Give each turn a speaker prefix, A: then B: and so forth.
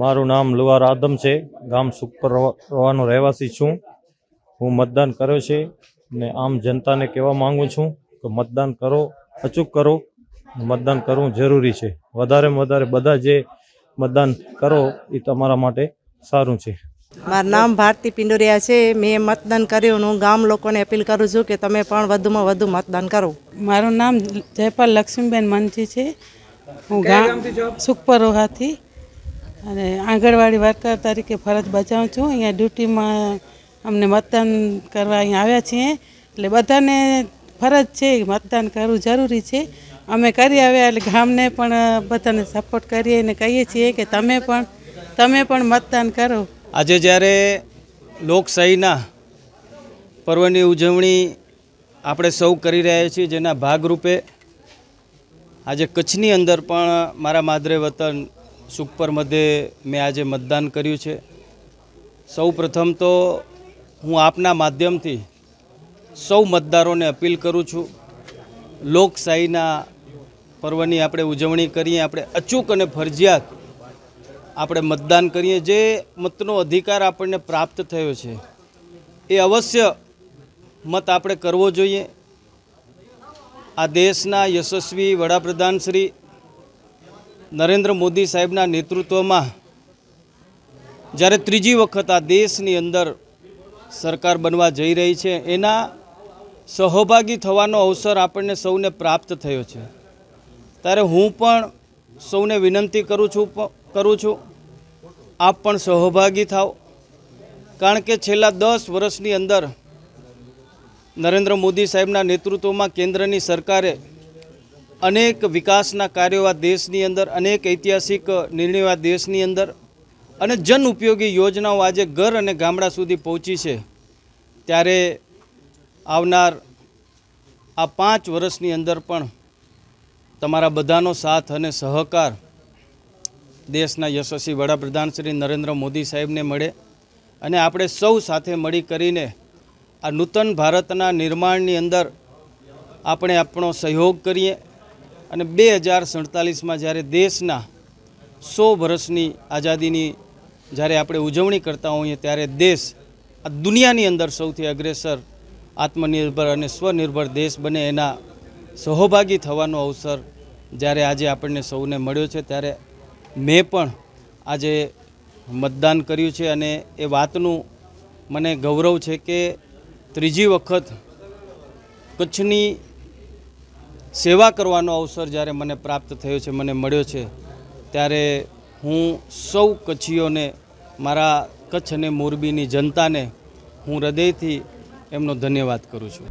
A: મારું નામ લુવાર આદમ છે। ગામ સુખપરવાનો રહેવાસી છું। હું મતદાન કર્યો છે ને આમ જનતાને કહેવા માંગુ છું કે મતદાન કરો, અચૂક કરો। મતદાન કરવું જરૂરી છે। વધારેમાં વધારે બધા જે મતદાન કરો એ તમારા માટે સારું છે।
B: મારું નામ ભારતી પિંડોરિયા છે। મેં મતદાન કર્યું। હું ગામ લોકોને અપીલ કરું છું કે તમે પણ વધુમાં વધુ મતદાન કરો।
C: મારું નામ જયપાલ લક્ષ્મીબેન મનજી છે। હું ગામ સુખપરોહાથી અને આંગણવાડી વર્કર તરીકે ફરજ બજાવું છું। અહીંયા ડ્યુટીમાં અમને મતદાન કરવા અહીંયા આવ્યા છીએ, એટલે બધાને ફરજ છે મતદાન કરવું જરૂરી છે। અમે કરી આવ્યા એટલે ગામને પણ બધાને સપોર્ટ કરીએ અને કહીએ છીએ કે તમે પણ મતદાન કરો।
D: આજે જ્યારે લોકશાહીના પર્વની ઉજવણી આપણે સૌ કરી રહ્યા છીએ, જેના ભાગરૂપે આજે કચ્છની અંદર પણ મારા માદરે વતન સુખપર મધ્યે મેં આજે મતદાન કર્યું છે। સૌ પ્રથમ તો હું આપના માધ્યમથી સૌ મતદારોને અપીલ કરું છું, લોકશાહીના પર્વની આપણે ઉજવણી કરીએ, આપણે અચૂક અને ફરજિયાત આપણે મતદાન કરીએ। જે મતનો અધિકાર આપણને પ્રાપ્ત થયો છે એ અવશ્ય મત આપણે કરવો જોઈએ। આ દેશના યશસ્વી વડાપ્રધાન શ્રી નરેન્દ્ર મોદી સાહેબના નેતૃત્વમાં જ્યારે ત્રીજી વખત આ દેશની અંદર સરકાર બનવા જઈ રહી છે, એના સહભાગી થવાનો અવસર આપણને સૌને પ્રાપ્ત થયો છે। ત્યારે હું પણ સૌને વિનંતી કરું છું આપ પણ સહભાગી થાઓ, કારણ કે છેલ્લા 10 વર્ષની અંદર નરેન્દ્ર મોદી સાહેબના નેતૃત્વમાં કેન્દ્રની સરકારે અનેક વિકાસના કાર્યો આ દેશની અંદર, અનેક ઐતિહાસિક નિર્ણયો આ દેશની અંદર અને જન ઉપયોગી યોજનાઓ આજે ઘર અને ગામડા સુધી પહોંચી છે। ત્યારે આવનાર આ 5 વર્ષની અંદર પણ તમારા બધાનો સાથ અને સહકાર દેશના યશસ્વી વડાપ્રધાન શ્રી નરેન્દ્ર મોદી સાહેબને મળે અને આપણે સૌ સાથે મળી કરીને આ નૂતન ભારતના નિર્માણની અંદર આપણે આપણો સહયોગ કરીએ અને 2047માં જ્યારે દેશના 100 વર્ષની આઝાદીની જ્યારે આપણે ઉજવણી કરતા હોઈએ, ત્યારે દેશ આ દુનિયાની અંદર સૌથી અગ્રેસર, આત્મનિર્ભર અને સ્વનિર્ભર દેશ બને, એના સહભાગી થવાનો અવસર જ્યારે આજે આપણને સૌને મળ્યો છે, ત્યારે મેં પણ આજે મતદાન કર્યું છે અને એ વાતનું મને ગૌરવ છે કે ત્રીજી વખત કચ્છની સેવા કરવાનો અવસર જ્યારે મને પ્રાપ્ત થયો છે, મને મળ્યો છે, ત્યારે હું સૌ કચ્છીઓને, મારા કચ્છ અને મોરબીની જનતાને હું હૃદયથી એમનો ધન્યવાદ કરું છું।